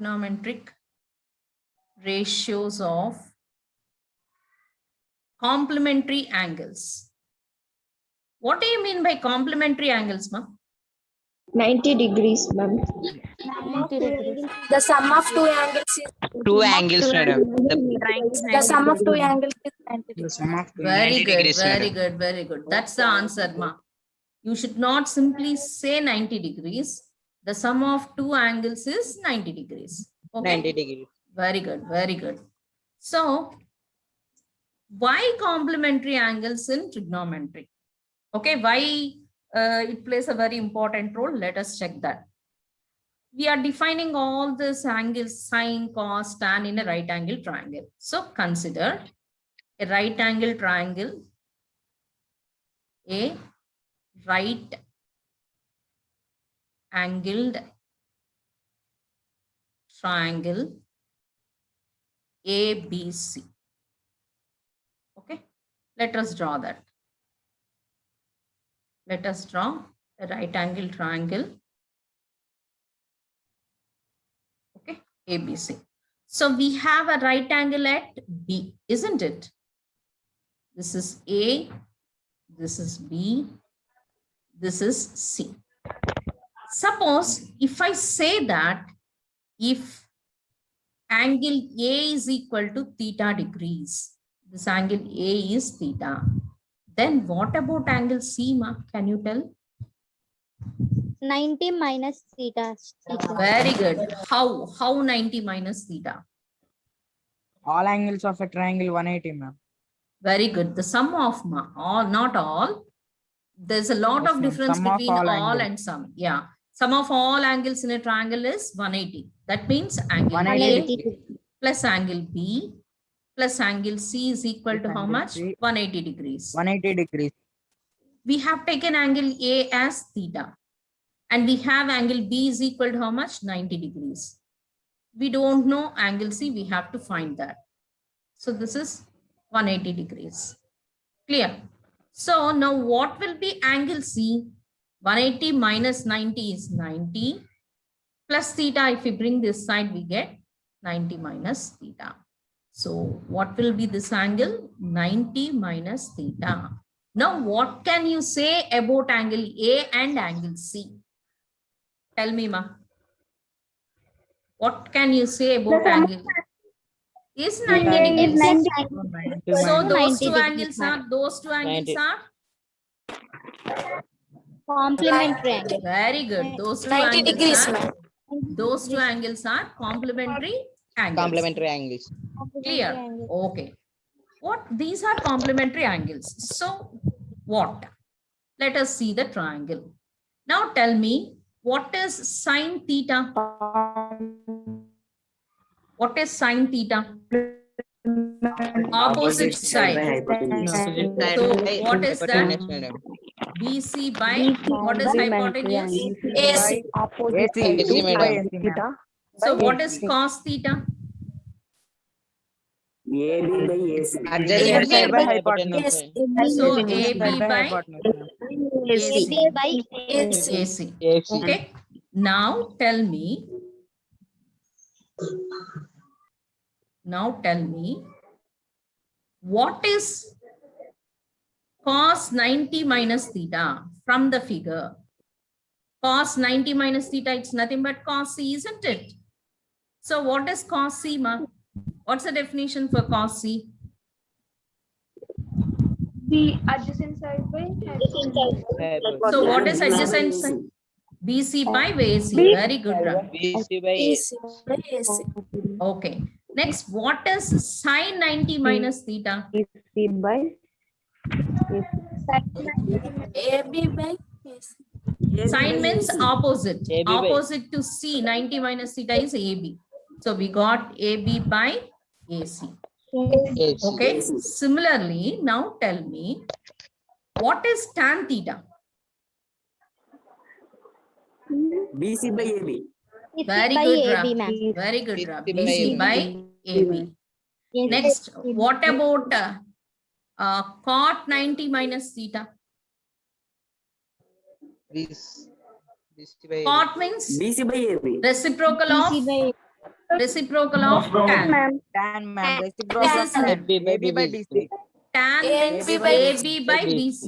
trigonometric ratios of complementary angles. What do you mean by complementary angles, ma? 90 degrees, ma'am. 90 degrees. The sum of two angles is Two angles, madam. the sum of two angles is 90 degrees. Very 90 good, degrees, very madam. good, very good. That's the answer, ma. You should not simply say 90 degrees. The sum of two angles is 90 degrees. Okay? 90 degrees. Very good, very good. So, why complementary angles in trigonometry? Okay, why it plays a very important role? Let us check that. We are defining all these angles, sine, cos, tan in a right angle triangle. So, consider a right angle triangle, a right angled triangle ABC. Okay, let us draw that. Let us draw a right angle triangle. Okay, ABC. So we have a right angle at B, isn't it? This is A, this is B, this is C. Suppose if I say that if angle A is equal to theta degrees, this angle A is theta, then what about angle C, ma? Can you tell? 90 minus theta. Very good. How 90 minus theta? All angles of a triangle 180, ma'am. Very good. The sum of all, not all. There's a lot Yes, of ma'am. difference Sum of between all all angles. and sum. Yeah. Sum of all angles in a triangle is 180. That means angle 180 A plus angle B plus angle C is equal to how Angle much? C. 180 degrees. 180 degrees. We have taken angle A as theta. And we have angle B is equal to how much? 90 degrees. We don't know angle C. We have to find that. So this is 180 degrees. Clear? So now what will be angle C? 180 minus 90 is 90. Plus theta, if we bring this side, we get 90 minus theta. So what will be this angle? 90 minus theta. Now what can you say about angle A and angle C? Tell me, ma. What can you say about angle? Is 90 degrees. So those two angles are, 90. Complementary angle. Very good. Those two 90 angles degrees, are, ma'am. those two angles are complementary angles. Complementary angles. Clear? Okay. What? These are complementary angles. So what? Let us see the triangle. Now tell me, what is sine theta? What is sine theta? Opposite side. So what is that? Hypotenuse, madam. BC by, what is hypotenuse? AC. AC, madam. So what is cos theta? Adjacent AB side by by hypotenuse. So Adjacent AB side by hypotenuse, ma'am. AC. AB by AC. AC. Okay. Now tell me. What is cos 90 minus theta from the figure? Cos 90 minus theta, it's nothing but cos C, isn't it? So what is cos C, ma? What's the definition for cos C? The adjacent side by So what is adjacent side? BC by AC. Very good, Ravi. BC by AC. AC. Okay. Next, what is sine 90 minus theta? AB by AC. Sine means opposite. AB by- Opposite to C, 90 minus theta is AB. So we got AB by AC. AC. Okay. Similarly, now tell me, what is tan theta? BC by AB. Very by good, AB, Ra. ma'am. Very good, Ra. BC by BC AB. by AB. Yes. Next, what about cot 90 minus theta? BC by Cot means BC by AB. reciprocal BC of by Reciprocal of tan. Tan, ma'am. This Reciprocal is of tan. AB by AB by BC. DC. tan means AB by AB by AB BC.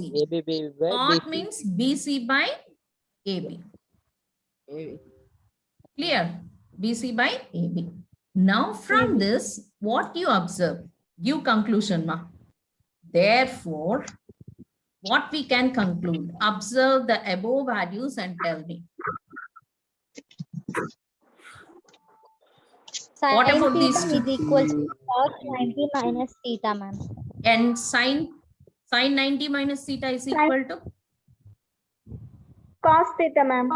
by Cot BC. means BC by AB. Clear? BC by AB. Now from this, what you observe? Give conclusion, ma. Therefore, what we can conclude? Observe the above values and tell me. What Sin about theta these is two? equal to cos 90 minus theta, ma'am. And sine 90 minus theta is equal to Cos theta, ma'am.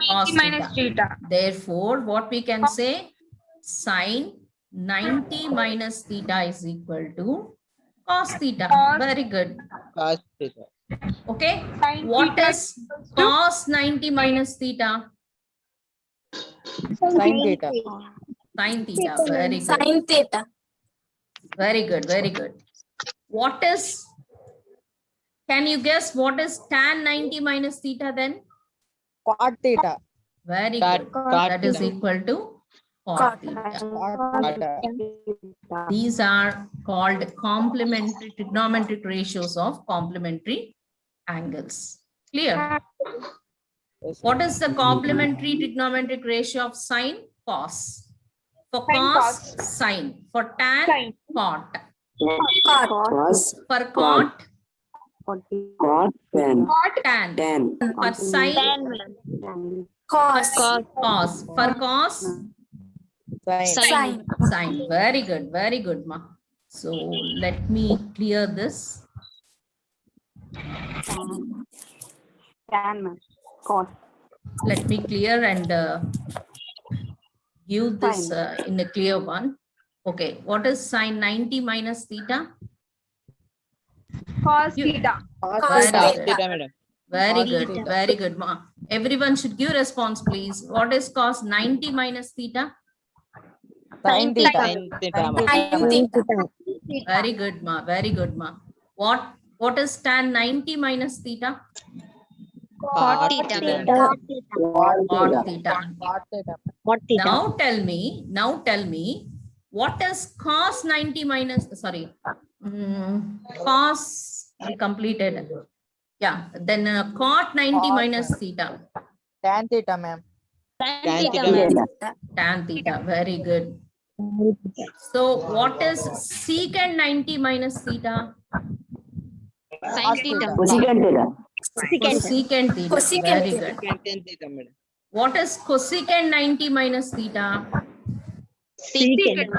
cos theta. Therefore, what we can say? Sine 90 minus theta is equal to cos theta. Very good. Cos theta. Okay. What is cos 90 minus theta? Sin theta. Sin theta. Very good. Sin theta. Very good. Very good. What is, can you guess what is tan 90 minus theta then? Cot theta. Very Cot- good. cot That is theta. equal to cot theta. Cot theta. These are called complementary trigonometric ratios of complementary angles. Clear? Yes, What is the complementary trigonometric ratio of sine? Cos. For cos, sine. For tan, cot. Cos, For cot, cot, tan. tan, For sine, Cos. cos. For cos, Sin. sine. Very good. Very good, ma. So let me clear this. Let me clear and give this in a clear one. Okay, what is sine 90 minus theta? Cos You- theta. Cos Very theta. Cos good. theta, madam. Very Cos good. theta. Very good, ma. Everyone should give response, please. What is cos 90 minus theta? Sin theta. Sin theta, Sin madam. theta. Very good, ma. Very good, ma. What is tan 90 minus theta? Cot theta, madam. Cot theta. Cot theta. Now tell me, what is cos 90 minus, sorry, cos, we completed. Yeah, then cot 90 minus theta. Tan theta, ma'am. Tan theta, madam. Tan theta, very good. So what is secant 90 minus theta? Cos theta. cosecant theta, Cosecant theta, Cosecant very theta. good. Tan theta, madam. What is cosecant 90 minus theta? Secant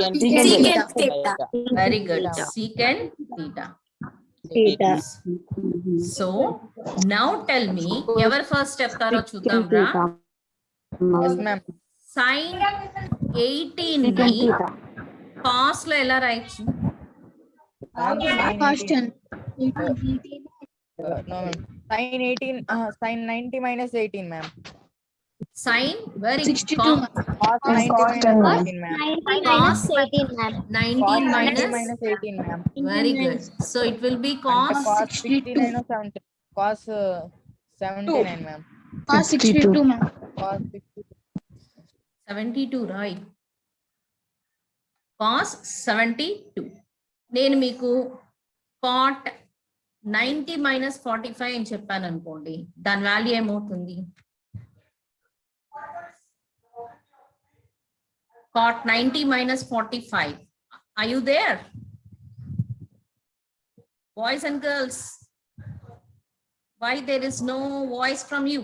theta. theta. Very good, secant theta. So now tell me, ever first step taro chuddam ra. Yes, ma'am. Sin 18 ni cos lo ela raichu? Ma'am, sin 18. No, ma'am. Sin 18. Sin 90 minus 18, ma'am. Sin, very Cos 90 minus 18, ma'am. 90 minus 18, ma'am. 19 Cos 90 minus, minus 18, ma'am. very good. So it will be And cos cos 69 or 70. Cos 79, ma'am. Cos 62, ma'am. Cos 60. 72, right? Cos 72. నేను మీకు cot 90 minus 45 అని చెప్పాను అనుకోండి, దాని value ఏమవుతుంది? Cot 90 minus 45. Are you there? Boys and girls, why there is no voice from you?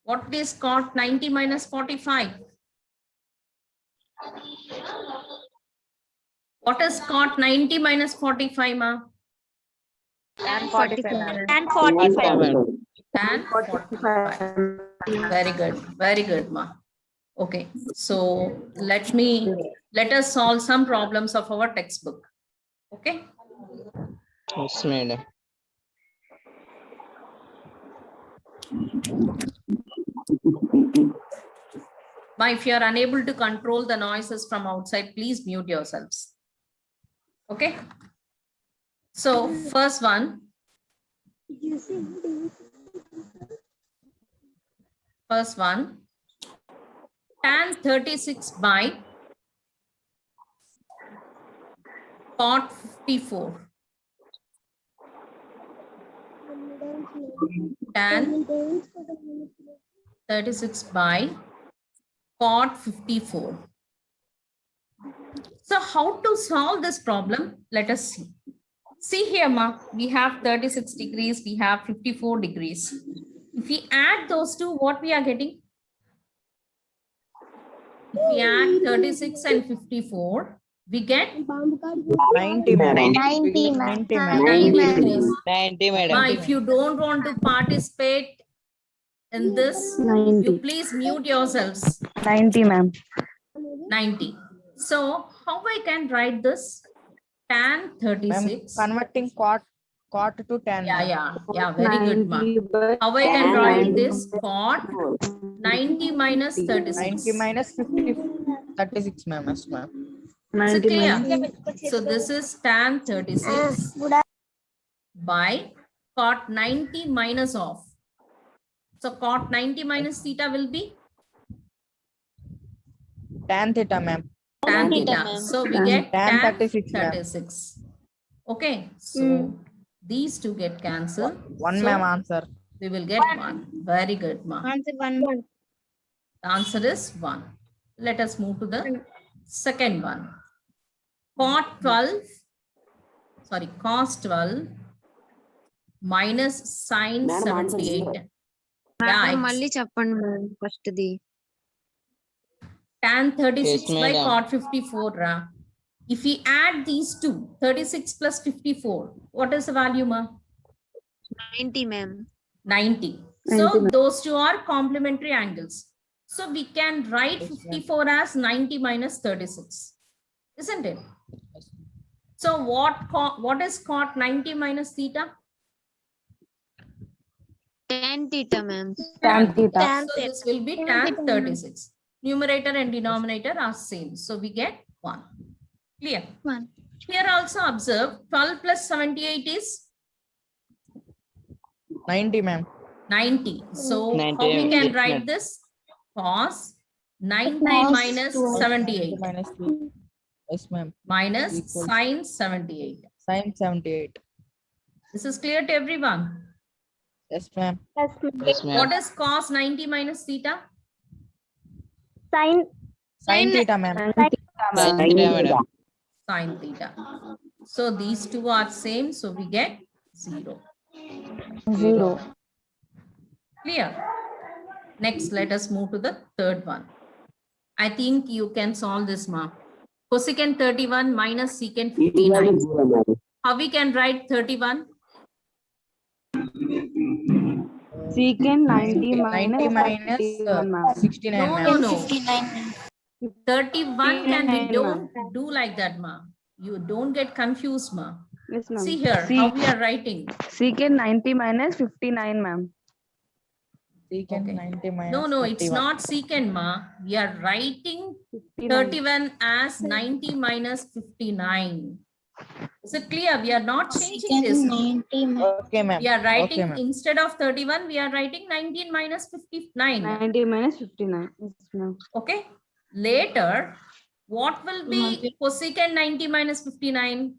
What is cot 90 minus 45? What is cot 90 minus 45, ma? Tan 45, ma'am. And 45. Tan 45. Very good. Very good, ma. Okay. So let us solve some problems of our textbook. Okay. Yes, madam. Ma, if you are unable to control the noises from outside, please mute yourselves. Okay. So first one. First one. tan 36 by cot 54. Tan 36 by cot 54. So how to solve this problem? Let us see. See here, ma, we have 36 degrees, we have 54 degrees. If we add those two, what we are getting? If we add 36 and 54, we get 90, ma'am. 90, ma'am. 90, ma'am. 90 degrees. 90, Ma, madam. if you don't want to participate in this, 90. you please mute yourselves. 90, ma'am. 90. So how I can write this? Tan Ma'am, 36. converting cot to tan. Yeah, very good, ma. 90 by How I can write 90. this? Cot 90 minus 36. 90 minus 50, 36, ma'am. Yes, ma'am. So 90 clear. minus So this is tan 36 by cot 90 minus of. So cot 90 minus theta will be Tan theta, ma'am. tan theta. So we get Tan tan 36, ma'am. 36. Okay. So these two get cancelled. One, So ma'am, answer. we will get 1. Very good, ma. Answer 1. The answer is 1. Let us move to the second one. Cot 12, sorry, cos 12 minus sin Madam, answer 78. Madam Yeah, మళ్ళీ చెప్పండి madam first the tan 36 Yes, by madam. cot 54. Ra. If we add these two, 36 plus 54, what is the value, ma? 90 ma'am 90. So those two are complementary angles. So we can write 54 as 90 minus 36, isn't it? So what is cot 90 minus theta? tan theta ma'am tan theta. So this will be tan 36. Numerator and denominator are same. So we get 1. Clear? 1. Here also observe 12 plus 78 is 90, ma'am. 90. So 90, how we can yes, write ma'am. this? Cos 90 minus 78 Minus 3. Yes, ma'am. minus Equals- sin 78. Sin 78. This is clear to everyone. Yes, ma'am. Yes, ma'am. What is cos 90 minus theta? Sin theta, ma'am. Sin theta, madam. Sin theta. So these two are same. So we get 0. 0. Clear? Next, let us move to the third one. I think you can solve this, ma. Cosecant 31 minus secant 59. How we can write 31? Secant 90 90 minus minus 61, ma'am. 69, No, ma'am. no, no. 31 can be 59, don't do like that, ma. You don't get confused, ma. Yes, ma'am. See here, how we are writing. Secant 90 minus 59, ma'am. Secant Okay. 90 minus No, it's 51. not secant, ma. We are writing 59. 31 as 90 minus 59. Is it clear? We are not changing this. Okay, ma'am. We are writing, Okay, ma'am. instead of 31, we are writing 19 minus 59. 90 minus 59. Yes, ma'am. Okay. Later, what will be cosecant 90 minus 59?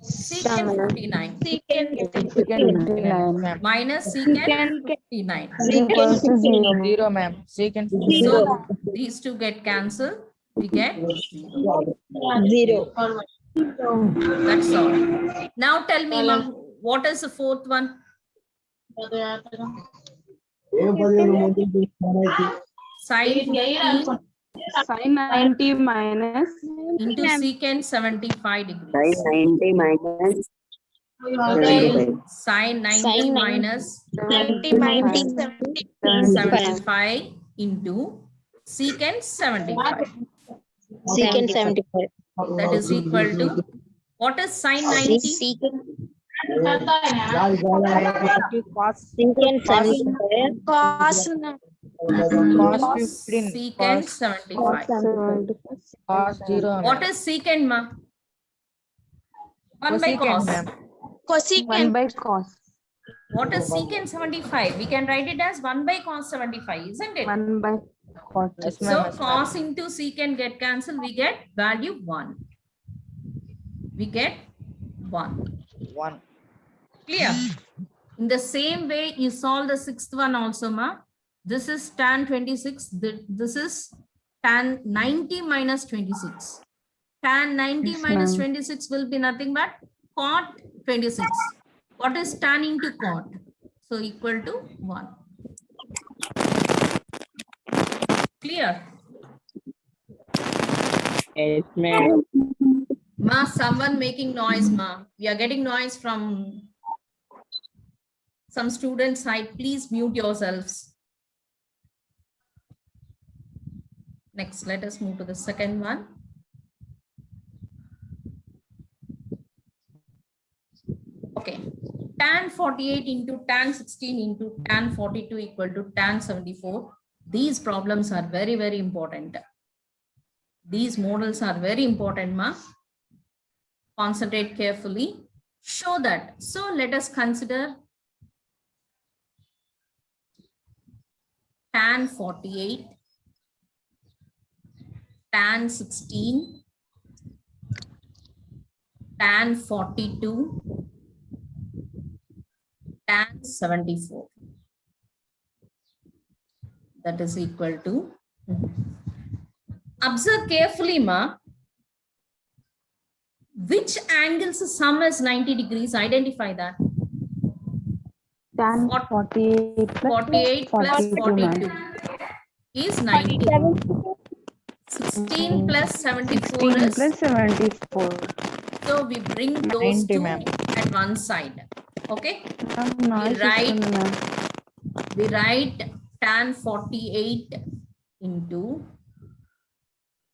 Secant 59 Secant 59, ma'am. minus secant 59. Equals to 0. 0, ma'am. Secant 59. So these two get cancelled. We get 0. That's all. Now tell me, ma'am, what is the fourth one? Sin 15 Sin 90 minus into secant 75 Sin degrees. 90 minus Okay. Sin 90 minus 75 into secant 75. Secant 75. That is equal to, what is sin 90? Secant 75. Cos 15. Secant 75. Cos 0. What is secant, ma? 1 by cos. ma'am. 1 by cos. What is secant 75? We can write it as 1 by cos 75, isn't it? 1 by Yes, So ma'am. cos into secant get cancelled, we get value 1. We get 1. 1. Clear? In the same way, you solve the sixth one also, ma. This is tan 26. This is tan 90 minus 26. Tan 90 minus 26 will be nothing but cot 26. What is tan into cot? So equal to 1. Clear? Yes, ma'am. Ma, someone making noise, ma. We are getting noise from some student side. Please mute yourselves. Next, let us move to the second one. Okay. Tan 48 into tan 16 into tan 42 equal to tan 74. These problems are very, very important. These models are very important, ma. Concentrate carefully. Show that. So let us consider tan 48, tan 16, tan 42, tan 74. That is equal to. Observe carefully, ma. Which angle's sum is 90 degrees? Identify that. Tan What- 48 48 plus 42 is 90. 16 plus 74 is. 74. So we bring those 90, two ma'am. at one side. Okay. Noise right. వస్తుంది, ma'am. We write tan 48 into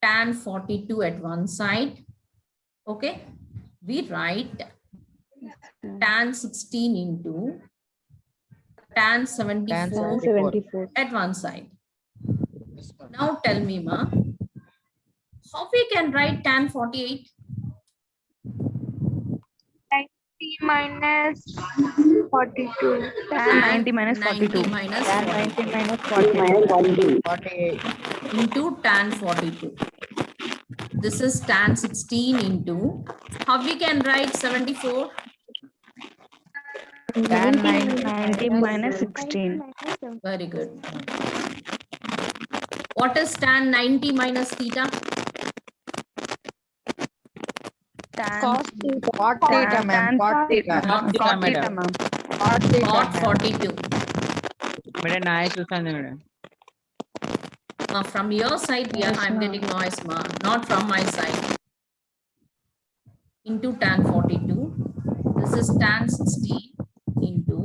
tan 42 at one side. Okay. We write tan 16 into tan 74 74. at one side. Now tell me, ma, how we can write tan 48? minus 42. Tan 90 minus 42. 90 minus Tan 42 90 minus minus 40. 42. 48. into tan 42. This is tan 16 into, how we can write 74? Tan 90 minus 16. Very good. What is tan 90 minus theta? Cos theta. Cot theta, ma'am. Cot theta. Cot theta, ma'am. Cot theta, Cot ma'am. 42. Madam నాయస్ చూస్తాను madam. From your side, yeah, Yes, I'm ma'am. getting noise, ma, not from my side. Into tan 42. This is tan 16 into,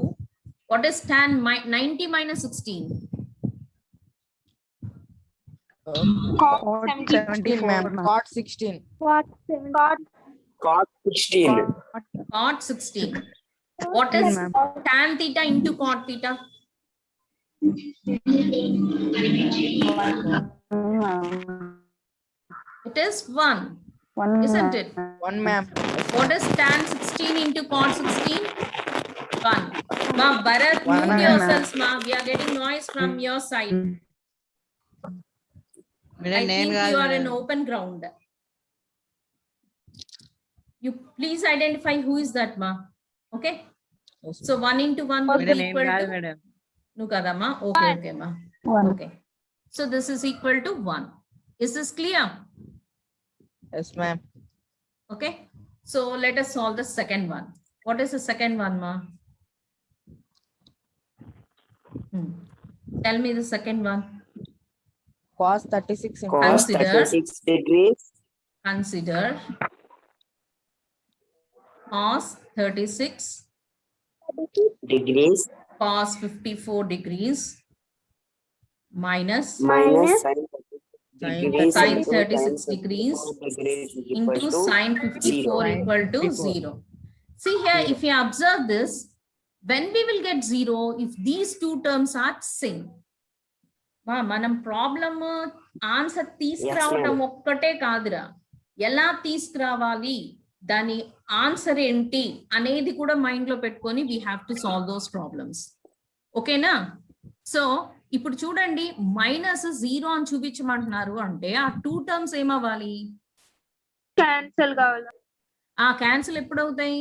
what is tan 90 minus 16? Cot 16, ma'am. 74, ma'am. Cot 16. Cot 16. Cot 16. What is ma'am. tan theta into cot theta? It is 1, isn't it? 1, ma'am. What is tan 16 into cot 16? 1. Ma, Bharat, One, mute ma'am. yourselves, ma. We are getting noise from your side. Madam I నేను think కాదు you are in madam. open ground. You please identify who is that, ma. Okay. Yes, So 1 into 1 will madam be నేను equal కాదు to. Madam. No, kada, ma. Okay, okay, ma. 1. Okay. So this is equal to 1. Is this clear? Yes, ma'am. Okay. So let us solve the second one. What is the second one, ma? Tell me the second one. Cos 36 into Cos Consider. 36 degrees. Consider cos 36, Degrees cos 54 degrees minus minus sin 36 degrees into sin 54 equal to 0. See here, if you observe this, when we will get 0, if these two terms are same. మనం problem answer తీసుకురావటం ఒక్కటే కాదురా, ఎలా తీసుకురావాలి, దాని answer ఏంటి అనేది కూడా మైండ్ లో పెట్టుకొని we have to solve those problems. ఓకేనా? సో ఇప్పుడు చూడండి మైనస్ 0 అని చూపించమంటున్నారు అంటే ఆ 2 టర్మ్స్ ఏమవ్వాలి? క్యాన్సల్ కావాలి. ఆ క్యాన్సిల్ ఎప్పుడు అవుతాయి?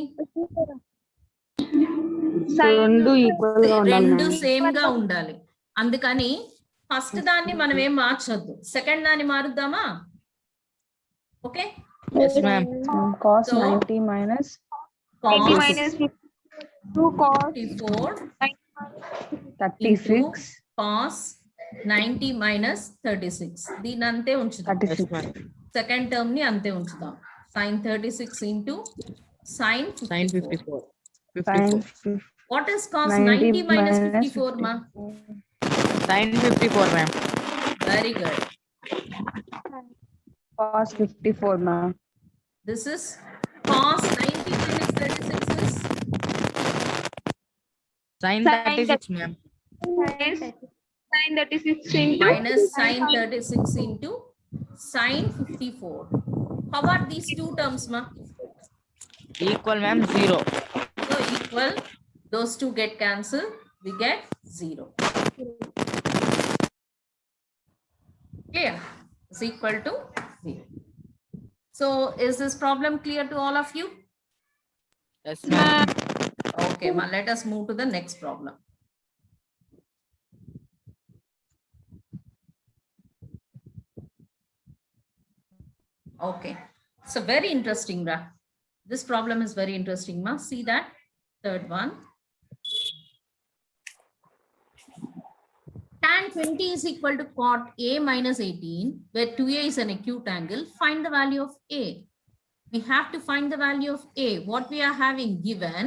రెండు ఈక్వల్ గా ఉండాలి రెండు ma'am. సేమ్ గా ఉండాలి. అందుకని ఫస్ట్ దాన్ని మనం ఏం మార్చొద్దు, సెకండ్ దాన్ని మారుద్దామా? Okay, Yes, ma'am. Cos So- 90 minus 80 minus 2 cos 54 36. cos 90 minus 36 దీని అంతే ఉంచుదాం. 36. సెకండ్ టర్మ్ ని అంతే ఉంచుదాం. sin 36 into sin Sin 54. 54. Sin 50. What is cos 90 90 minus minus 54 ma? Sin 54, ma'am. Very good. Cos 54 ma'am. This is cos 90 minus 36 is Sin 36, ma'am. sin 36 into minus sin 36 into sin 54. How about these two terms ma? Equal, ma'am, 0. So equal, those two get cancelled, we get 0. Clear? Is equal to 0. So is this problem clear to all of you? Yes, ma'am. Okay, ma, let us move to the next problem. Okay, so very interesting, Ra. This problem is very interesting, ma. See that third one. Tan 20 is equal to cot A minus 18, where 2A is an acute angle. Find the value of A. We have to find the value of A. What we are having given,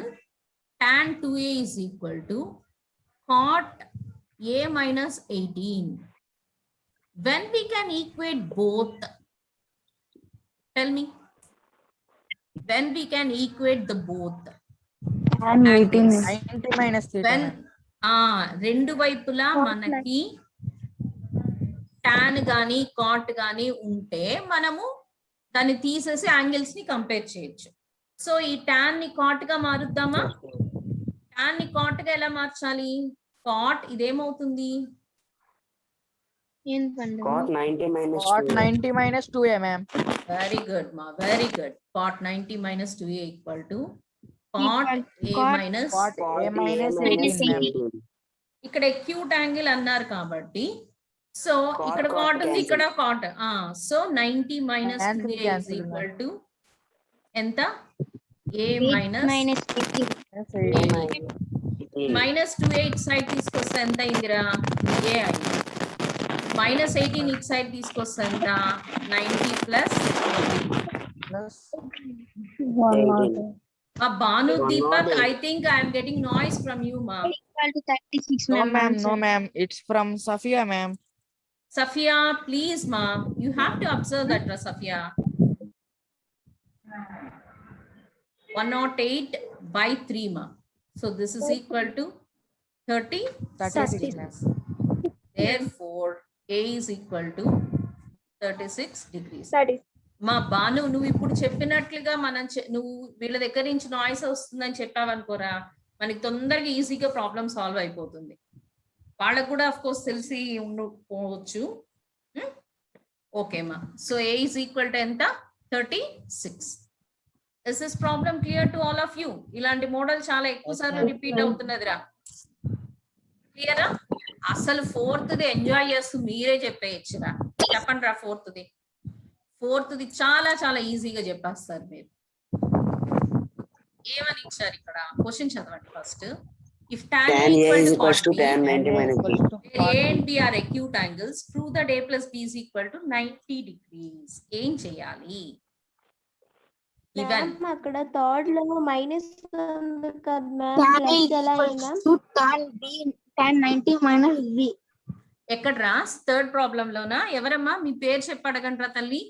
tan 2A is equal to cot A minus 18. When we can equate both, tell me. When we can equate the both. Tan 18 is 90 minus theta. When ma'am. రెండు వైపులా మనకి tan గాని cot గాని ఉంటే మనము దాన్ని తీసేసి angles ని కంపేర్ చేయొచ్చు. సో ఈ tan ని cot గా మారుద్దామా? tan ని cot గా ఎలా మార్చాలి? cot ఇదేమవుతుంది? Cot 90 minus Cot 2. 90 minus 2a, ma'am. Very good, ma. Very good. Cot 90 minus 2a equal to cot a minus. Cot a minus 18, ma'am. ఇక్కడ acute angle అన్నారు కాబట్టి సో Cot, ఇక్కడ cot cot ఉంది, cancel. ఇక్కడ cot. So 90 minus Cancel, 2a is cancel, equal ma'am. to ఎంత? a minus minus 2a it side తీసుకొస్తే ఎంత అయిందిరా? a అయింది. minus 18 ఇట్ సైడ్ తీసుకొస్తే ఎంత? 90 plus Plus 1 Banu Deepak, I think I am getting noise from you, ma. no, ma'am. No, ma'am. It's from Safia, ma'am. Safia, please, ma. You have to observe that, Safia. 108 by 3, ma. So this is equal to 30. 36, ma'am. Therefore, A is equal to 36 degrees. that is మా బాను నువ్వు ఇప్పుడు చెప్పినట్లుగా నువ్వు వీళ్ళ దగ్గర నుంచి noise వస్తుందని చెప్పావనుకోరా, మనకి తొందరగా ఈజీగా ప్రాబ్లమ్ సాల్వ్ అయిపోతుంది. వాళ్ళకు కూడా అఫ్ కోర్స్ తెలిసి ఉండకపోవచ్చు. ఓకే మా. So A is equal to ఎంత? 36. Is this problem clear to all of you? ఇలాంటి మోడల్ చాలా ఎక్కువ సార్లు రిపీట్ అవుతున్నదిరా. క్లియరా? అసలు ఫోర్త్ది ఎంజాయ్ చేస్తూ మీరే చెప్పేయచ్చురా. చెప్పండి రా ఫోర్త్ది. ఫోర్త్ది చాలా చాలా ఈజీగా చెప్పేస్తారు మీరు. ఏమని ఇచ్చారు ఇక్కడ? క్వశ్చన్ చదవండి first. If tan Tan A A is equal equals to to cot B, tan 90 minus Equals 2. to where A and B are acute angles, prove that A plus B is equal to 90 degrees. ఏం చేయాలి? Even అక్కడ third లో minus ఉంది కదా ma'am, plus ఎలా ma'am? tan 90 minus b. ఎక్కడ రా? Third problem లోనా? ఎవరమ్మా మీ పేరు చెప్పి అడగండి రా తల్లి.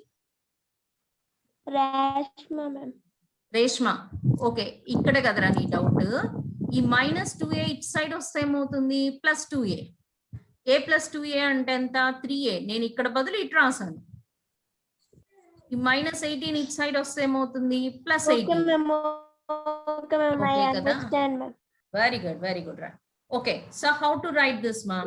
రాష్మా మ్యామ్. రేష్మ. ఓకే, ఇక్కడ కదరా నీ డౌట్. ఈ minus 2a ఇట్ సైడ్ వస్తే ఏమవుతుంది? Plus 2a. a plus 2a అంటే ఎంత? 3a. నేను ఇక్కడ బదులు ఇటు రాసాను. ఈ minus 18 ఇట్ సైడ్ వస్తే ఏమవుతుంది? Plus okay 18. Ma'am, okay ma'am, I understand ma'am. Very good, very good రా. Okay, so how to write this మా?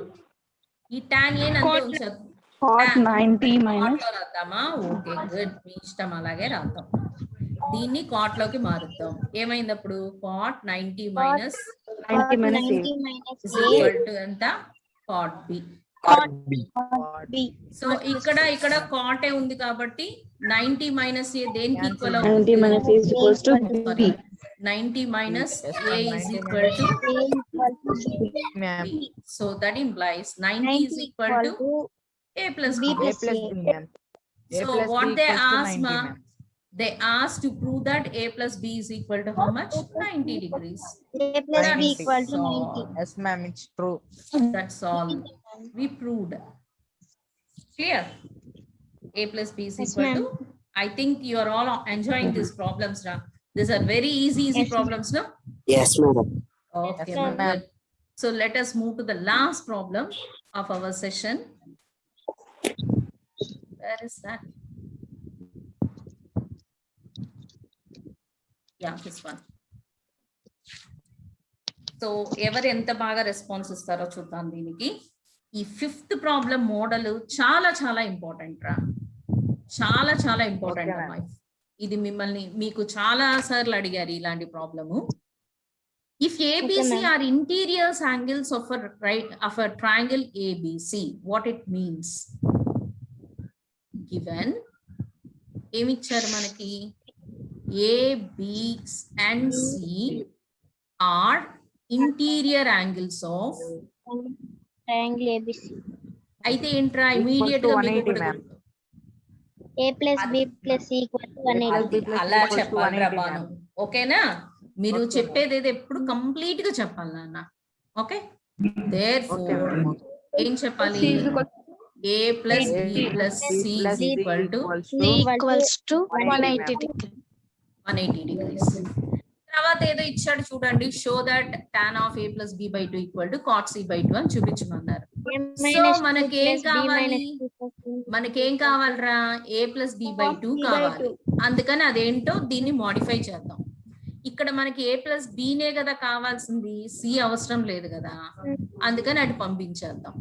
ఈ tan a ని అంతే ఉంచదు. Cot 90 Cot minus లో రాద్దామా? ఓకే గుడ్, మీ ఇష్టం, అలాగే రాద్దాం. దీన్ని కాట్ లోకి మారుద్దాం. ఏమైంది అప్పుడు? Cot 90 minus 90 minus a. Is equal to ఎంత? Cot B. సో ఇక్కడ కాట్ ఏ ఉంది కాబట్టి 90 మైనస్ ఏ దేనికి equal 90 minus a is equals to b. 90 minus a is equal to ma'am. b. So that implies 90 is equal to a plus b. A plus b, ma'am. A So plus what b they equals to asked, 90, ma, ma'am. they asked to prove that a plus b is equal to how much? 90 degrees. A plus b 90. equal to So 90. Yes, ma'am. It's true. that's all we proved. Clear? A plus b is equal to. I think you are all enjoying these problems now. These are very easy problems, no? Yes, madam. Okay, Yes, ma'am. good. So let us move to the last problem of our session. Where is that? Yeah, this one. So ఎవరు ఎంత బాగా response ఇస్తారో చూద్దాం దీనికి. ఈ 5th problem model చాలా చాలా important రా, చాలా చాలా ఇంపార్టెంట్ Okay, అమ్మా. ఇది మీకు చాలా సార్లు అడిగారు ఇలాంటి problem. If ABC are interiors angles of a triangle ABC, what it means? Given ఏమిచ్చారు మనకి? A, B and C are interior angles of triangle ABC. అయితే ఏంట్రా ఇమీడియట్ గా మీకు 180, కూడా ma'am. A plus B plus C equal to 180. plus అలా equals to చెప్పాలి 180, బాను. ఓకేనా? మీరు Okay, చెప్పేది ఏదో ఎప్పుడు కంప్లీట్ గా చెప్పాలి నాన్న. Okay, there Okay, ma'am. ఏం చెప్పాలి? A plus B plus C is equal to Equals to 180 degree. 180 degrees. తర్వాత ఏదో ఇచ్చాడు చూడండి. Show that tan of a plus b by 2 equal to cot c by 2 అని చూపించమన్నారు. సో మనకేం కావాలి? మనకేం కావాలరా? a plus b by 2 కావాలి. అందుకని అదేంటో దీన్ని మోడిఫై చేద్దాం. ఇక్కడ మనకి a plus b నే కదా కావాల్సింది, c అవసరం లేదు కదా, అందుకని అటు పంపించేద్దాం.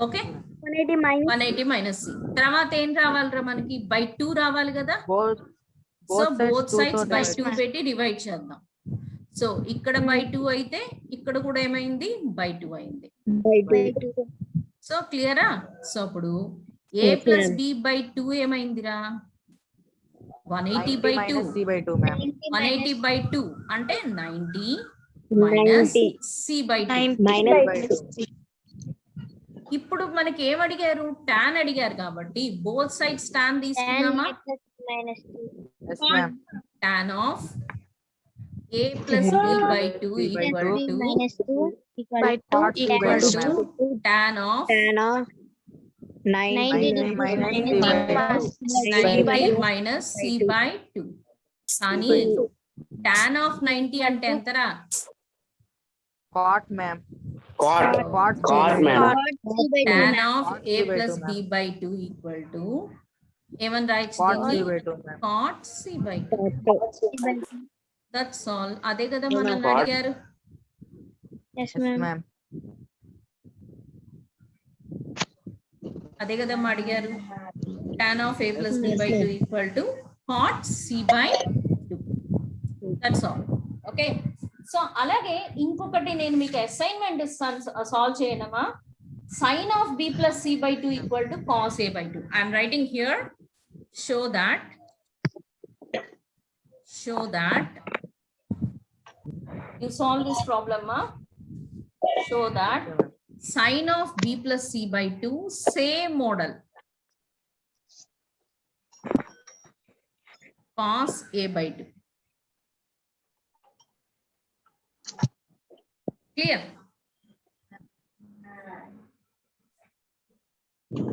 Okay, 180 minus c. తర్వాత ఏం రావాలిరా? మనకి బై 2 రావాలి కదా. సో బోత్ సైడ్స్ బై 2 పెట్టి డివైడ్ చేద్దాం. సో ఇక్కడ బై 2 అయితే ఇక్కడ కూడా ఏమైంది? బై 2 అయింది. సో క్లియరా? సో అప్పుడు a ప్లస్ b బై 2 ఏమైందిరా? 180 by 2. c by 2, ma'am. 180 by 2 అంటే 90 మైనస్ c బై 2. ఇప్పుడు మనకి ఏం అడిగారు? tan అడిగారు కాబట్టి both sides tan తీసుకున్నామా? Yes, ma'am. tan of a plus b by 2 equal to By 2 equal to tan of 90 minus c by 2. కానీ tan of 90 అంటే ఎంతరా? Cot, ma'am. Cot, Cot, ma'am. tan of a by plus 2, b by 2 equal to ఏమని రాయొచ్చు? Cot c దీన్ని by 2, ma'am. cot c by 2. That's all. అదే కదా మనల్ని అడిగారు. Yes, ma'am. అదే కదమ్మా అడిగారు. tan of a plus b by 2 equal to cot c by 2. That's all. Okay. So అలాగే ఇంకొకటి నేను మీకు అసైన్మెంట్ ఇస్తాను, solve చేయనమా? sin of b plus c by 2 equal to cos a by 2. I am writing here. Show that you solve this problem, ma. Show that sin of b plus c by 2 same model cos a by 2. Clear?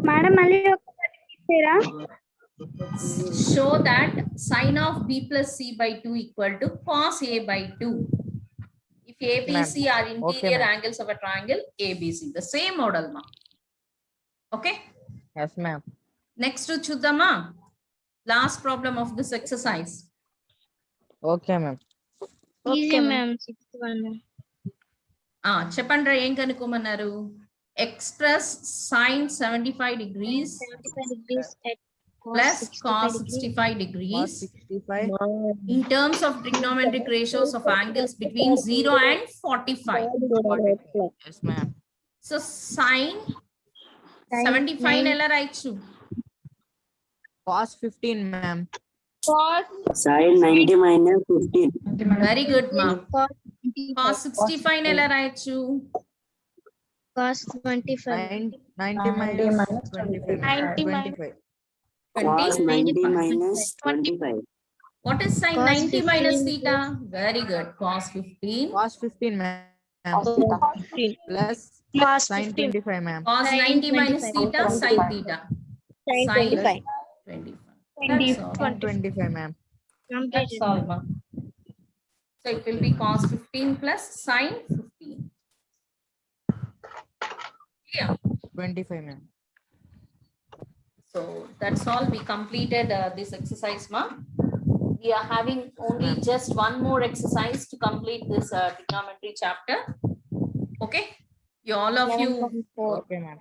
Madam మళ్ళీ ఒకసారి ఇస్తారా? Show that sin of b plus c by 2 equal to cos a by 2. If a, b, c are interior angles of a triangle ABC. The same model, ma. Okay? Yes, ma'am. Next to chuddama. Last problem of this exercise. Okay, ma'am. Easy, ma'am. 6th one. చెప్పండి రా, ఏం కనుక్కోమన్నారు? express sine 75 degrees 75 degrees at plus cos 65 65 Cos degrees 65. in terms of trigonometric ratios of angles between 0 and 45. Yes, ma'am. So sine 75 ఎలా రాయొచ్చు? Cos 15, ma'am. Sine 90 minus 15. Very good, ma'am. Cos 65 ఎలా రాయొచ్చు? cos 25 90 minus 25. 90 25. Cos 90 20. minus 25. What is sine Cos 90 minus 15 theta? Very good. Cos 15. Cos 15, ma'am. Plus cos sin 15 25, ma'am. Cos Sin 90 minus 25. theta, sin theta. sin Sin 25 25. That's all. 25, ma'am. That's all, ma'am. So it will be cos 15 plus sin 15. Yeah. 25, ma'am. So that's all. We completed this exercise, ma'am. We are having only just one more exercise to complete this trigonometry chapter. Okay. You all of you Okay, ma'am.